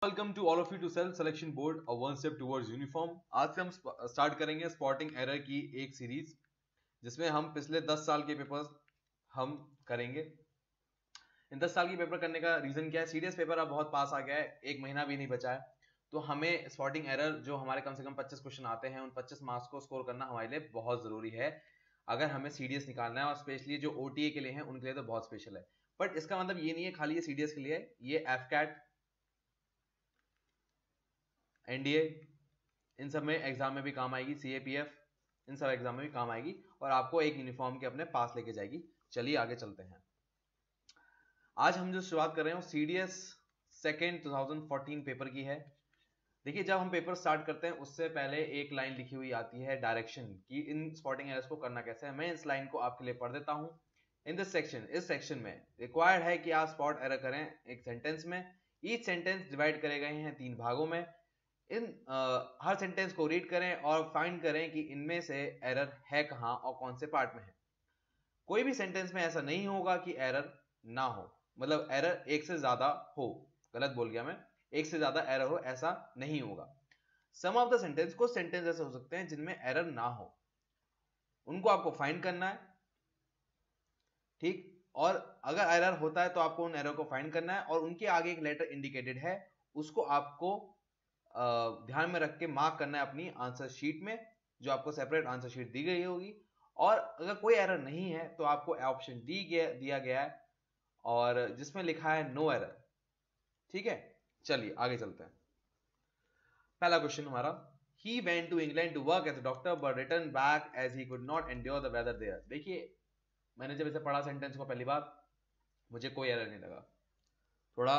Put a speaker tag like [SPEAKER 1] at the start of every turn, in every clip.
[SPEAKER 1] Welcome to all of you to self selection board a one step towards uniform. आज से हम start करेंगे spotting error की एक सीरीज जिसमें हम पिछले 10 साल के पेपर्स हम करेंगे। इन 10 साल की पेपर करने का रीजन क्या है? सीडीएस पेपर अब बहुत पास आ गया है, एक महीना भी नहीं बचा है, तो हमें स्पॉटिंग एरर जो हमारे कम से कम 25 क्वेश्चन आते हैं उन 25 मार्क्स को स्कोर करना हमारे लिए बहुत जरूरी है अगर हमें सीडीएस निकालना है, और स्पेशली जो ओटीए के लिए हैं उनके लिए तो बहुत स्पेशल है। बट इसका मतलब ये नहीं है खाली ये सीडीएस के लिए, ये एफकैट, एनडीए, इन सब में एग्जाम में भी काम आएगी, सीएपीएफ, इन सब एग्जाम में भी काम आएगी और आपको एक यूनिफॉर्म के अपने पास लेके जाएगी। चलिए आगे चलते हैं। आज हम जो शुरुआत कर रहे हैं वो सीडीएस सेकेंड 2014 पेपर की है। देखिए, जब हम पेपर स्टार्ट करते हैं उससे पहले एक लाइन लिखी हुई आती है डायरेक्शन की, इन स्पॉटिंग एरर्स को करना कैसे है। मैं इस लाइन को आपके लिए पढ़ देता हूं। इन दिस सेक्शन, इस सेक्शन में रिक्वायर्ड है कि आप स्पॉट एरर करें एक सेंटेंस में। ईच सेंटेंस डिवाइड करे गए हैं 3 भागों में। इन हर सेंटेंस को रीड करें और फाइंड करें कि इनमें से एरर है कहां और कौन से पार्ट में है। कोई भी सेंटेंस में ऐसा नहीं होगा कि एरर ना हो, मतलब एरर एक से ज्यादा हो। गलत बोल गया मैं, एक से ज्यादा एरर हो ऐसा नहीं होगा। सम ऑफ द सेंटेंस, कुछ सेंटेंस ऐसे हो सकते हैं जिनमें एरर ना हो, उनको आपको फाइंड करना है, ठीक। और अगर एरर होता है तो आपको उन एरर को फाइंड करना है और उनके आगे एक लेटर इंडिकेटेड है, उसको आपको ध्यान में रख के मार्क करना है अपनी आंसर शीट में, जो आपको सेपरेट आंसर शीट दी गई होगी। और अगर कोई एरर नहीं है तो आपको ऑप्शन डी दिया गया है और जिसमें लिखा है नो एरर, ठीक है। चलिए आगे चलते हैं। पहला क्वेश्चन हमारा, he went to England to work as a doctor but return back as he could not endure the weather there. देखिए, मैंने जब इसे पढ़ा सेंटेंस को पहली बार, मुझे कोई एरर नहीं लगा। थोड़ा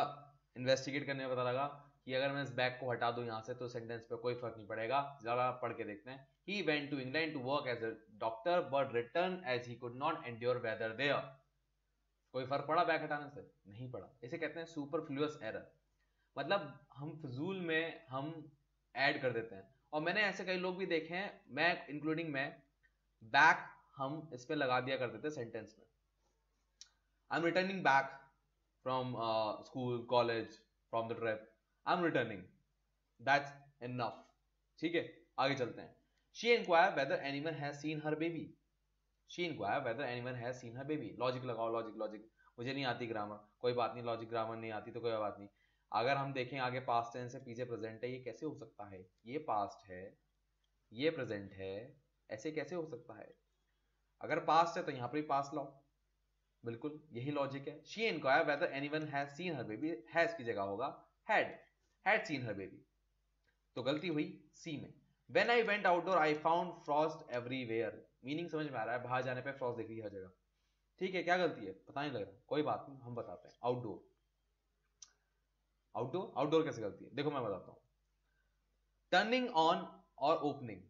[SPEAKER 1] इन्वेस्टिगेट करने में पता लगा कि अगर मैं इस बैग को हटा दूं यहां से तो सेंटेंस पे कोई फर्क नहीं पड़ेगा। जरा पढ़ के देखते हैं। He went to England to work as a doctor but return as he could not endure weather there. कोई फर्क पड़ा बैग हटाने से? नहीं पड़ा। इसे कहते हैं सुपरफ्लुअस एरर, मतलब हम फिजूल में हम ऐड कर देते हैं। और मैंने ऐसे कई लोग भी देखे हैं, मैं इंक्लूडिंग मैं, बैक हम इस पे लगा दिया करते थे सेंटेंस में। I am returning back from school, college, from the trip. I'm returning. That's enough. ठीक है, आगे चलते हैं। She inquired whether anyone has seen her baby. She inquired whether anyone has seen her baby. Logic लगाओ, logic. मुझे नहीं आती grammar, कोई बात नहीं, लॉजिक ग्रामर नहीं आती तो कोई बात नहीं। अगर हम देखें आगे पास्ट टेंस है, पीछे प्रेजेंट है, ये कैसे हो सकता है? ये पास्ट है, ये प्रेजेंट है, ऐसे कैसे हो सकता है? अगर पास्ट है तो यहां पर भी पास्ट लाओ, बिल्कुल यही लॉजिक है। She inquired whether anyone has seen her baby, has की जगह होगा had seen her baby, तो गलती हुई सी में। When I went outdoor I found frost everywhere, meaning समझ में आ रहा है, बाहर जाने पे फ्रॉस्ट दिख रही हर जगह, ठीक है। क्या गलती है पता नहीं लग रहा, कोई बात नहीं, हम बताते हैं। आउटडोर, आउटडोर कैसे गलती है देखो मैं बताता हूं। टर्निंग ऑन और ओपनिंग,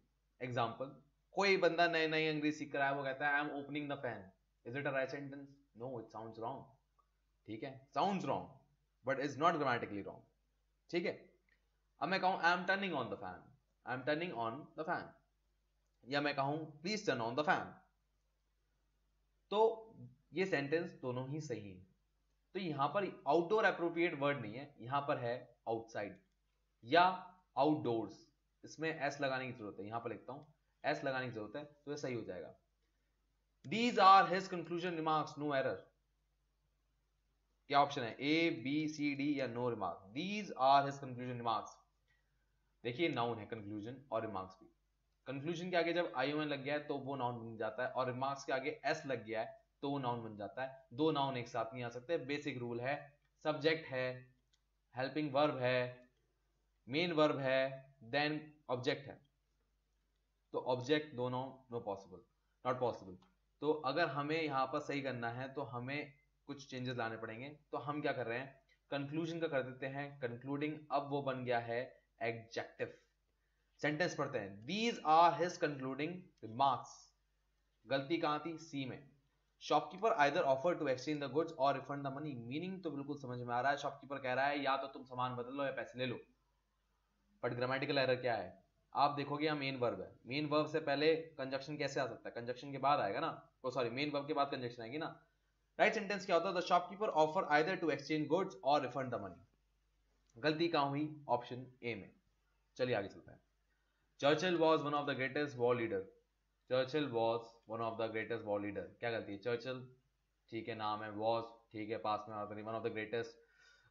[SPEAKER 1] एग्जाम्पल, कोई बंदा नए नए अंग्रेजी सीख कर आया, वो कहता है I am opening the fan. Is it a right sentence? No, it sounds wrong, ठीक है, sounds wrong but is not grammatically wrong, ठीक है। अब मैं कहूं I am turning on the fan, I am turning on the fan, या मैं कहूं please turn on the fan, तो ये सेंटेंस दोनों ही सही है। तो यहां पर आउटडोर एप्रोप्रिएट वर्ड नहीं है, यहां पर है आउटसाइड या आउटडोर्स। इसमें एस लगाने की जरूरत है, यहां पर लिखता हूं एस लगाने की जरूरत है तो ये सही हो जाएगा। These are his conclusion remarks, no error. क्या ऑप्शन है? ए, बी, सी, डी या no remark? These are his conclusion remarks. देखिए नाउन है कंक्लूजन और रिमार्क्स भी। कंक्लूजन के आगे जब ION लग गया है तो वो नाउन बन जाता है, और रिमार्क्स के आगे एस लग गया है तो वो नाउन बन जाता है। दो नाउन एक साथ नहीं आ सकते, बेसिक रूल है। सब्जेक्ट है, हेल्पिंग वर्ब है, मेन वर्ब है, देन ऑब्जेक्ट है, तो ऑब्जेक्ट दो noun no possible, not possible. तो अगर हमें यहां पर सही करना है तो हमें कुछ चेंजेस लाने पड़ेंगे। तो हम क्या कर रहे हैं, कंक्लूजन का कर देते हैं कंक्लूडिंग, अब वो बन गया है एडजेक्टिव। सेंटेंस पढ़ते हैं, these are his concluding remarks. गलती कहां थी? सी में। Shopkeeper either offer to exchange the goods or refund the money, meaning तो बिल्कुल समझ में आ रहा है। शॉपकीपर कह रहा है या तो तुम सामान बदल लो या पैसे ले लो, बट ग्रामेटिकल एरर क्या है? आप देखोगे यहाँ मेन वर्ब है, मेन वर्ब से पहले कंजक्शन कैसे आ सकता है? कंजक्शन के बाद आएगा ना, तो सॉरी मेन वर्ब के बाद कंजक्शन आएगी ना। राइट सेंटेंस क्या होता है? The shopkeeper offer either to exchange goods or refund the money. गलती कहां हुई? ऑप्शन ए में। चलिए आगे चलते हैं। Churchill was one of the greatest war leader. Churchill was one of the greatest war leader, क्या गलती है? चर्चिल ठीक है, नाम है, वॉज ठीक है, पास में आता नहीं, one of the greatest,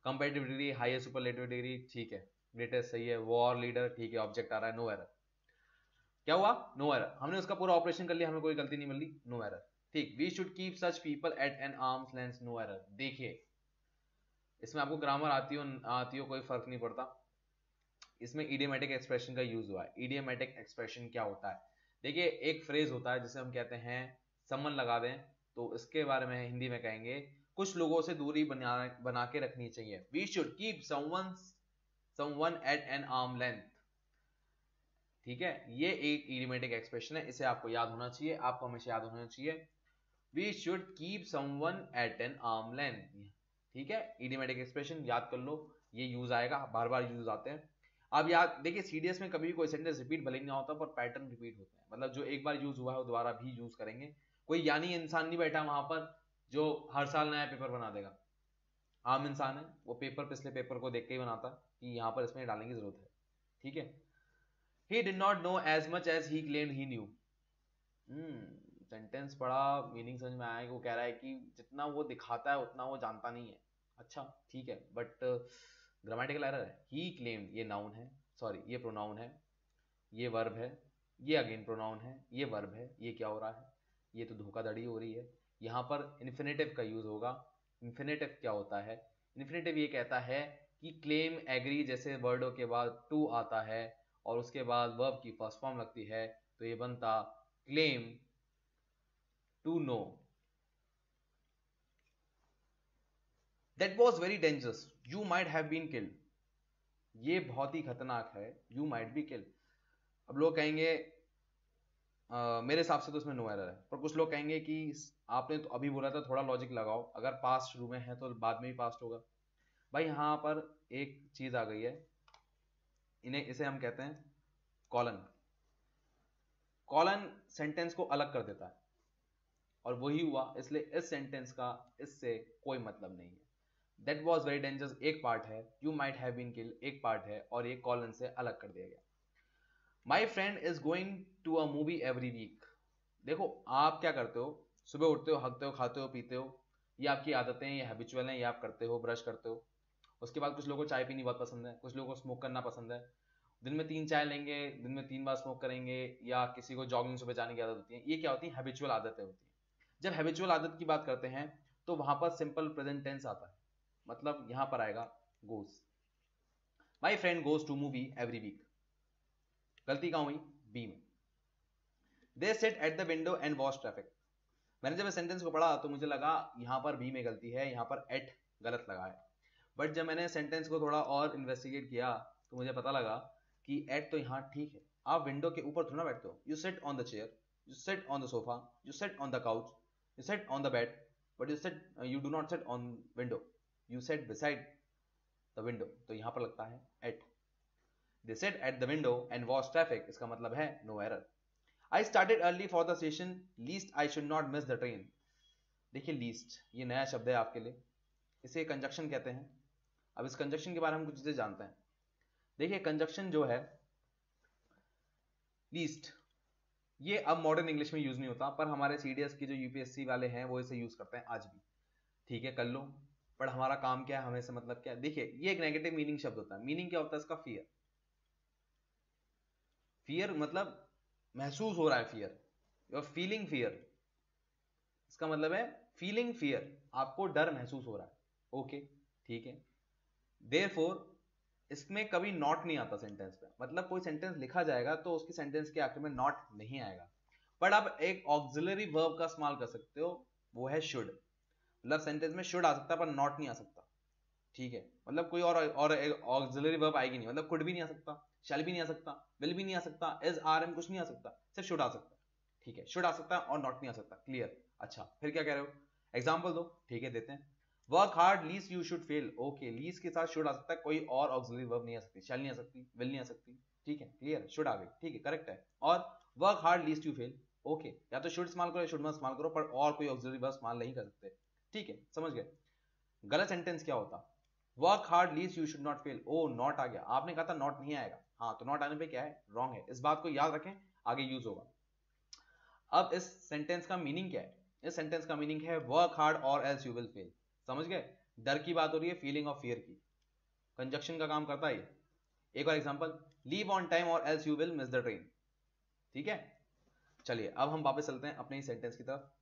[SPEAKER 1] comparative degree highest superlative degree ठीक है, ग्रेटेस्ट सही है, वॉर लीडर ठीक है, ऑब्जेक्ट आ रहा है, नो एरर। क्या हुआ? No error. हमने उसका पूरा ऑपरेशन कर लिया, हमें कोई गलती नहीं मिली, नो एरर। ठीक, we should keep such people at an arms length, no error. देखिए इसमें आपको ग्रामर आती हो कोई फर्क नहीं पड़ता, इसमें इडियोमेटिक एक्सप्रेशन का यूज हुआ है। इडियोमेटिक एक्सप्रेशन क्या होता है? देखिए एक फ्रेज होता है जिसे हम कहते हैं समन लगा दें, तो इसके बारे में हिंदी में कहेंगे कुछ लोगों से दूरी बना के रखनी चाहिए। We should keep someone at an arm length. ठीक है, ये एक इडियोमेटिक एक्सप्रेशन है, इसे आपको याद होना चाहिए, आपको हमेशा याद होना चाहिए। We should keep someone at an arm length. ठीक है, इडियोमेटिक एक्सप्रेशन याद कर लो, ये यूज आएगा, बार बार यूज आते हैं। अब याद देखिए सीडीएस में कभी भी कोई सेंटेंस रिपीट भले नहीं होता पर पैटर्न रिपीट होता है, मतलब जो एक बार यूज हुआ है वो दोबारा भी यूज करेंगे। कोई यानी इंसान नहीं बैठा वहां पर जो हर साल नया पेपर बना देगा। आम इंसान है, वो पेपर पिछले पेपर को देख के ही बनाता कि यहाँ पर इसमें डालने की जरूरत है। ठीक है, he did not know as much as he claimed he knew। Sentence पढ़ा, मीनिंग समझ में आया कि वो कह रहा है कि जितना वो दिखाता है उतना वो जानता नहीं है। अच्छा ठीक है, बट ग्रामेटिकल एरर है। ही क्लेम्ड, ये नाउन है, सॉरी ये प्रोनाउन है, ये वर्ब है, ये अगेन प्रोनाउन है, ये वर्ब है, ये क्या हो रहा है? ये तो धोखाधड़ी हो रही है। यहाँ पर इन्फिनेटिव का यूज होगा। इन्फिनेटिव क्या होता है? इन्फिनेटिव ये कहता है कि क्लेम, एग्री जैसे वर्डों के बाद टू आता है और उसके बाद वर्ब की फर्स्ट फॉर्म लगती है, तो ये बनता claim to know. That was very dangerous, you might have been killed. ये बहुत ही खतरनाक है, यू माइट बी किल्ड। अब लोग कहेंगे मेरे हिसाब से तो इसमें नो एरर है, पर कुछ लोग कहेंगे कि आपने तो अभी बोला था, थोड़ा लॉजिक लगाओ, अगर पास्ट शुरू में है तो बाद में ही पास्ट होगा। भाई यहाँ पर एक चीज आ गई है, इसे हम कहते हैं कॉलन। कॉलन सेंटेंस को अलग कर देता है और वही हुआ, इसलिए इस सेंटेंस का इससे कोई मतलब नहीं है। दैट वॉज वेरी डेंजरस एक पार्ट है, you might have been killed एक पार्ट है, और ये कॉलन से अलग कर दिया गया। My friend is going to a movie every week. देखो आप क्या करते हो, सुबह उठते हो, हगते हो, खाते हो, पीते हो, ये आपकी आदतें, ये हैबिचुअल हैं, ये आप करते हो, ब्रश करते हो। उसके बाद कुछ लोगों को चाय पीनी बहुत पसंद है, कुछ लोगों को स्मोक करना पसंद है, दिन में 3 चाय लेंगे, दिन में 3 बार स्मोक करेंगे, या किसी को जॉगिंग सुबह जाने की आदत होती है। ये क्या होती है? हैबिचुअल आदतें होती है। जब हैबिचुअल आदत की बात करते हैं तो वहां पर सिंपल प्रेजेंट टेंस आता है, मतलब यहां पर आएगा goes. My friend goes to movie every week. गलती कहां हुई? बी में। They sit at the window and watch traffic. मैंने जब इस सेंटेंस को पढ़ा तो मुझे लगा यहां पर बी में गलती है, यहां पर एट गलत लगा है। बट जब मैंने सेंटेंस को थोड़ा और इन्वेस्टिगेट किया तो मुझे पता लगा कि एट तो यहाँ ठीक है, आप विंडो के ऊपर थोड़ा बैठते हो। You sit on the chair, you sit on the sofa, you sit on the couch, you sit on the bed, but you do not sit on window, you sit beside the window, तो यहां पर लगता है at. They sit at the window and watch traffic, इसका मतलब है no error. I started early for the station lest I should not miss the train. देखिए least ये नया शब्द है आपके लिए, इसे कंजक्शन कहते हैं। अब इस कंजक्शन के बारे में कुछ चीजें जानते हैं। देखिए कंजक्शन जो है लीस्ट, ये अब मॉडर्न इंग्लिश में यूज नहीं होता, पर हमारे सीडीएस की जो यूपीएससी वाले हैं वो इसे यूज करते हैं आज भी। ठीक है कर लो, पर हमारा काम क्या है, हमें से मतलब क्या है? देखिए ये एक नेगेटिव मीनिंग शब्द होता है। मीनिंग क्या होता है इसका? फियर। फियर मतलब महसूस हो रहा है, fear, you are feeling fear, इसका मतलब है फीलिंग फियर, आपको डर महसूस हो रहा है। ओके ठीक है, देयरफॉर इसमें कभी नॉट नहीं आता सेंटेंस पे, मतलब कोई सेंटेंस लिखा जाएगा तो उसकी सेंटेंस के आखिर में नॉट नहीं आएगा। बट आप एक ऑक्सिलरी वर्ब का इस्तेमाल कर सकते हो, वो है शुड। मतलब सेंटेंस में शुड आ सकता है पर नॉट नहीं आ सकता। ठीक है, मतलब कोई और ऑक्सिलरी वर्ब आएगी नहीं, मतलब कुड भी नहीं आ सकता, शैल भी नहीं आ सकता, विल भी नहीं आ सकता, इज आर एम कुछ नहीं आ सकता, सिर्फ शुड आ सकता है। ठीक है, शुड आ सकता है और नॉट नहीं आ सकता। क्लियर? अच्छा फिर क्या कह रहे हो? एग्जाम्पल दो। ठीक है देते हैं। Work hard lest you should fail. Okay, least के साथ शुड आ सकता है, कोई और ऑक्सिलरी वर्ब नहीं आ सकती, शैल नहीं आ सकती, विल नहीं आ सकती। ठीक है क्लियर, शुड आ गई, ठीक है करेक्ट है। और work hard lest you fail, okay, या तो शुड इस्तेमाल करो या शुड मत इस्तेमाल करो, पर और कोई ऑक्सिलरी वर्ब इस्तेमाल नहीं कर सकते। ठीक है समझ गए? गलत सेंटेंस क्या होता? Work hard lest you should not fail. Oh not आ गया, आपने कहा था नॉट नहीं आएगा, हाँ तो नॉट आने पे क्या है, रॉन्ग है, इस बात को याद रखें, आगे यूज होगा। अब इस सेंटेंस का मीनिंग क्या है, इस सेंटेंस का मीनिंग है वर्क हार्ड और एल्स यू विल फेल। समझ गए, डर की बात हो रही है, फीलिंग ऑफ फियर की, कंजक्शन का काम करता है ये। एक और एग्जांपल, लीव ऑन टाइम और else you will miss the train. ठीक है, चलिए अब हम वापस चलते हैं अपने ही सेंटेंस की तरफ।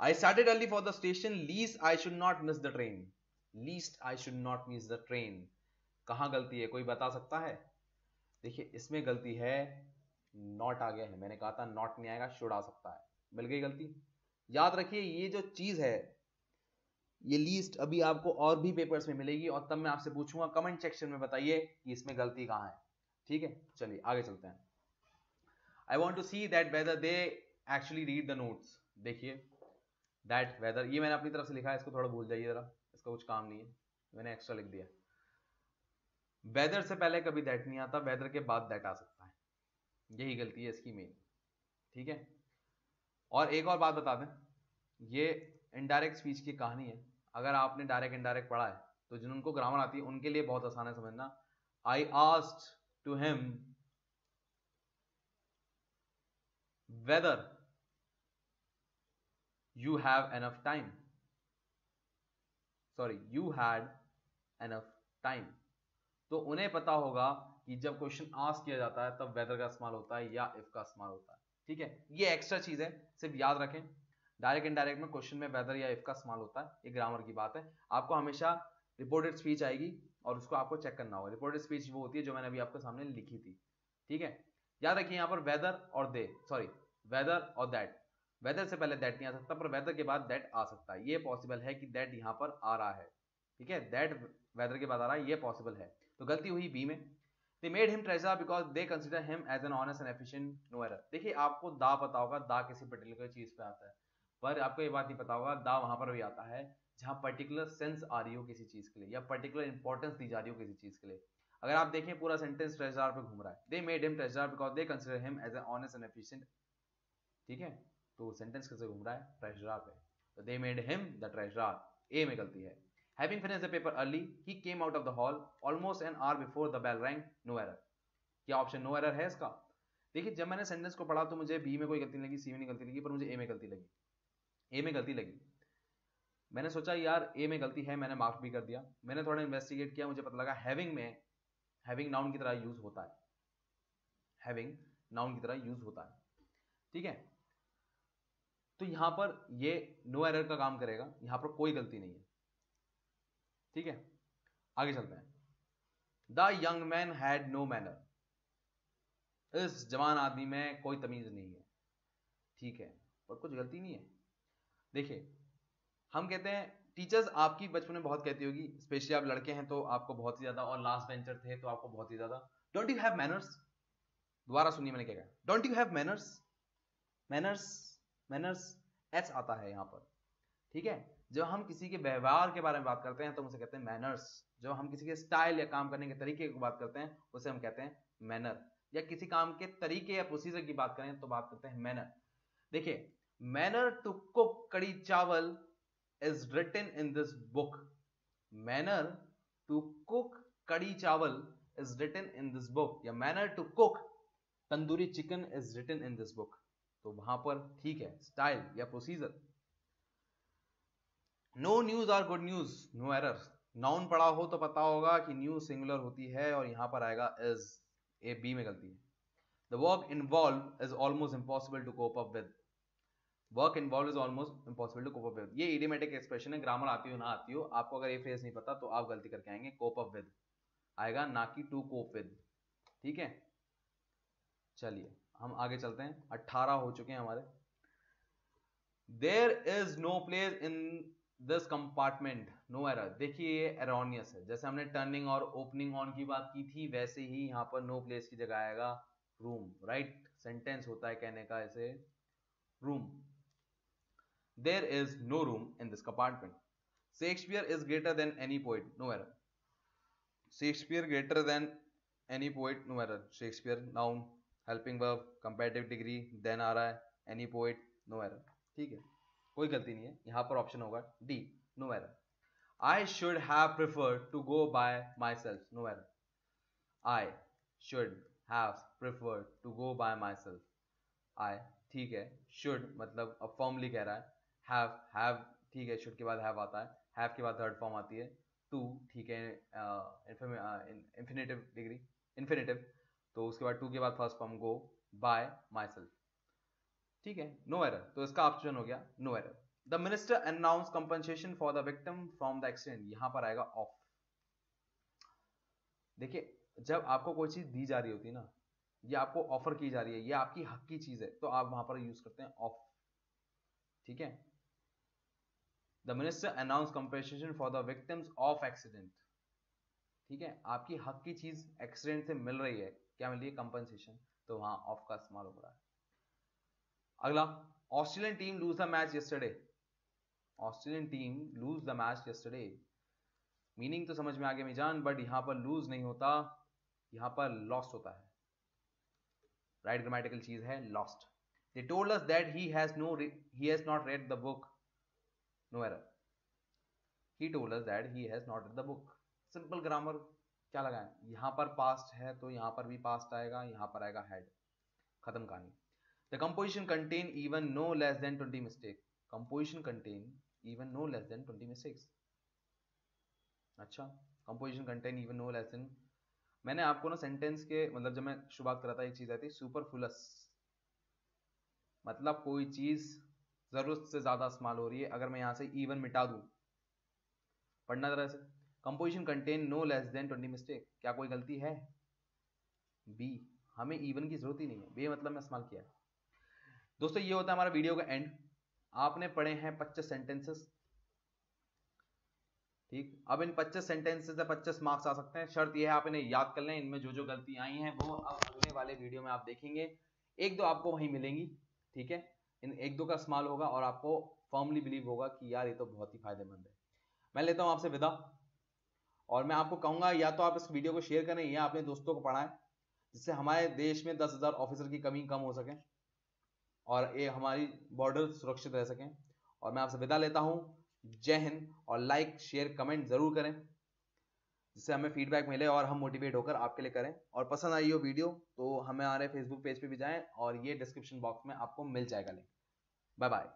[SPEAKER 1] I started early for the station, least I should not miss the train. Least I should not miss the train. कहाँ गलती है, कोई बता सकता है? देखिए इसमें गलती है, नॉट आ गया है, मैंने कहा था नॉट नहीं आएगा, शुड आ सकता है, मिल गई गलती। याद रखिए ये जो चीज है, ये लीस्ट अभी आपको और भी पेपर्स में मिलेगी और तब मैं आपसे पूछूंगा, कमेंट सेक्शन में बताइए कि इसमें गलती कहाँ है। ठीक है, चलिए आगे चलते हैं। I want to see that whether they actually read the notes. देखिए दैट वेदर, ये मैंने अपनी तरफ से लिखा है, इसको थोड़ा भूल जाइए जरा, इसका कुछ काम नहीं है, मैंने एक्स्ट्रा लिख दिया। वेदर से पहले कभी दैट नहीं आता, वेदर के बाद दैट आ सकता है, यही गलती है इसकी मेन। ठीक है, और एक और बात बता दें, ये इनडायरेक्ट स्पीच की कहानी है, अगर आपने डायरेक्ट इनडायरेक्ट पढ़ा है तो जिनको ग्रामर आती है उनके लिए बहुत आसान है समझना। I asked to him whether you have enough time, sorry you had enough time। तो उन्हें पता होगा कि जब क्वेश्चन आस्क किया जाता है तब वेदर का इस्तेमाल होता है या इफ का इस्तेमाल होता है। ठीक है, ये एक्स्ट्रा चीज है, सिर्फ याद रखें, डायरेक्ट इनडायरेक्ट में क्वेश्चन में वेदर या इफ का इस्तेमाल होता है, ये ग्रामर की बात है। आपको हमेशा रिपोर्टेड स्पीच आएगी और उसको आपको चेक करना होगा। रिपोर्टेड स्पीच वो होती है जो मैंने अभी आपके सामने लिखी थी। ठीक है, याद रखिए यहाँ पर वेदर और दे, सॉरी वेदर और दैट, वेदर से पहले दैट नहीं आ सकता पर वेदर के बाद दैट आ सकता है, ये पॉसिबल है कि दैट यहाँ पर आ रहा है। ठीक है, दैट वेदर के बाद आ रहा है, ये पॉसिबल है, तो गलती हुई बी में। They made him treasure because they consider him as an honest and efficient no error. देखिए आपको दा पता होगा, दा किसी पर्टिकुलर चीज पे आता है, पर आपको ये बात नहीं पता होगा दा वहां पर भी आता है जहां पर्टिकुलर सेंस आ रही हो किसी चीज के लिए या पर्टिकुलर इंपॉर्टेंस दी जा रही हो किसी चीज के लिए। अगर आप देखें पूरा सेंटेंस ट्रेजर पे घूम रहा है, they made him treasure because they consider him as an honest and efficient. ठीक है, तो सेंटेंस कैसे घूम रहा है, ट्रेजरर पे, तो they made him the treasurer, A में गलती है। Having finished the paper early, he came out of the hall almost an hour before the bell rang. No error. क्या ऑप्शन नो एरर है इसका? देखिए जब मैंने सेंटेंस को पढ़ा तो मुझे बी में कोई गलती नहीं लगी, सी में नहीं गलती लगी, पर मुझे ए में गलती लगी, ए में गलती लगी। मैंने सोचा यार ए में गलती है, मैंने मार्क भी कर दिया। मैंने थोड़ा इन्वेस्टिगेट किया, मुझे पता लगा हैविंग में हैविंग नाउन की तरह यूज होता है, हैविंग नाउन की तरह यूज होता है। ठीक है, तो यहां पर ये नो एरर का काम करेगा, यहां पर कोई गलती नहीं है। ठीक है, आगे चलते हैं। The young man had no manner, इस जवान आदमी में कोई तमीज नहीं है। ठीक है, और कुछ गलती नहीं है। देखिए हम कहते हैं, टीचर्स आपकी बचपन में बहुत कहती होगी, स्पेशली आप लड़के हैं तो आपको बहुत ही ज्यादा, और लास्ट बेंचर थे तो आपको बहुत ही ज्यादा, डोंट यू हैव मैनर्स। दोबारा सुनिए मैंने क्या कहा, don't you have manners, manners, manners H आता है यहां पर। ठीक है, जब हम किसी के व्यवहार के बारे में बात करते हैं तो उसे कहते हैं मैनर्स, जब हम किसी के स्टाइल या काम करने के तरीके की बात करते हैं उसे हम कहते हैं मैनर, या किसी काम के तरीके या प्रोसीजर की बात करें तो बात करते हैं मैनर। देखिए manner to cook kadhi chawal is written in this book, manner to cook kadhi chawal is written in this book, या manner to cook tandoori chicken is written in this book. तो वहां पर ठीक है, स्टाइल या procedure. No news are good news, no error. Noun पढ़ा हो तो पता होगा कि न्यूज सिंगुलर होती है और यहां पर आएगा इज, ए बी में गलती है। The work involve is almost impossible to cope up with, work involve is almost impossible to cope up with, ये इडियोमेटिक एक्सप्रेशन है, ग्रामर आती हो ना आती हो, आपको अगर ये फ्रेज नहीं पता तो आप गलती करके आएंगे, कोप अप विद आएगा ना कि टू कोप विद। ठीक है, चलिए हम आगे चलते हैं, 18 हो चुके हैं हमारे। There is no place in this compartment, no error. देखिए ये एरोनियस है, जैसे हमने टर्निंग और ओपनिंग ऑन की बात की थी वैसे ही यहां पर नो प्लेस की जगह आएगा रूम, राइट। सेंटेंस होता है कहने का ऐसे, room, there is no room in this compartment. Shakespeare is greater than any poet, no error. Shakespeare greater than any poet, no error. Shakespeare noun, helping verb, comparative degree, than आ रहा है, any poet, no error. ठीक है, कोई गलती नहीं है, यहां पर ऑप्शन होगा D, no error. I should have preferred to go by myself. No error. I should have preferred to go by myself. I ठीक है, should मतलब अब फॉर्मली कह रहा है, have ठीक है, should के बाद have आता है, have के बाद थर्ड फॉर्म आती है, to ठीक है, infinitive डिग्री infinitive, तो उसके बाद to के बाद first form go by myself, ठीक है, नो एरर, तो इसका ऑप्शन हो गया no error. The minister announce compensation for the victim from the accident, यहां पर आएगा ऑफ। देखिए जब आपको कोई चीज दी जा रही होती है ना, ये आपको ऑफर की जा रही है, ये आपकी हक की चीज है, तो आप वहां पर यूज करते हैं ऑफ, ठीक है। The minister announce compensation for the victims of accident, ठीक है, आपकी हक की चीज एक्सीडेंट से मिल रही है, क्या मिल रही है, कंपनसेशन, तो वहां ऑफ का इस्तेमाल हो रहा है। अगला, Australian team lose the match yesterday, Australian team lose the match yesterday, meaning तो समझ में आ गया मीजान, बट यहां पर लूज नहीं होता, यहां पर लॉस्ट होता है, राइट ग्रामेटिकल चीज है lost. They told us that he has not read the book, no error, he told us that he has not read the book, simple grammar क्या लगाएं, यहां पर पास्ट है तो यहां पर भी पास्ट आएगा, यहां पर आएगा हैड, खत्म कहानी। The composition contain even no less than 20 mistake. Composition contain even no less than 20 mistakes. अच्छा, composition contain even no less than, मैंने आपको ना सेंटेंस के मतलब जब मैं शुरुआत करा था एक चीज आई थी सुपरफ्लुअस, मतलब कोई चीज जरूरत से ज्यादा इस्तेमाल हो रही है, अगर मैं यहां से even मिटा दूं, पढ़ना तरह से, composition contain no less than 20 mistake, क्या कोई गलती है, बी, हमें even की जरूरत ही नहीं है, बे मतलब मैं इस्तेमाल किया है। दोस्तों ये होता है हमारा वीडियो का एंड, आपने पढ़े हैं 25 सेंटेंसेस, ठीक, अब इन 25 सेंटेंसेस से 25 मार्क्स आ सकते हैं, शर्त यह है आप इन्हें याद कर लें, इनमें जो जो गलतियां आई हैं वो अब अगले वाले वीडियो में आप देखेंगे, एक दो आपको वहीं मिलेंगी, ठीक है, इन एक दो का इस्तेमाल होगा और आपको फर्मली बिलीव होगा कि यार ये तो बहुत ही फायदेमंद है। मैं लेता हूं आपसे विदा, और मैं आपको कहूंगा या तो आप इस वीडियो को शेयर करें या अपने दोस्तों को पढ़ाएं, जिससे हमारे देश में 10,000 ऑफिसर की कमी कम हो सके और ये हमारी बॉर्डर सुरक्षित रह सकें। और मैं आपसे विदा लेता हूं, जय हिंद, और लाइक शेयर कमेंट जरूर करें, जिससे हमें फीडबैक मिले और हम मोटिवेट होकर आपके लिए करें। और पसंद आई हो वीडियो तो हमें हमारे फेसबुक पेज पे भी जाएं और ये डिस्क्रिप्शन बॉक्स में आपको मिल जाएगा लिंक। Bye bye.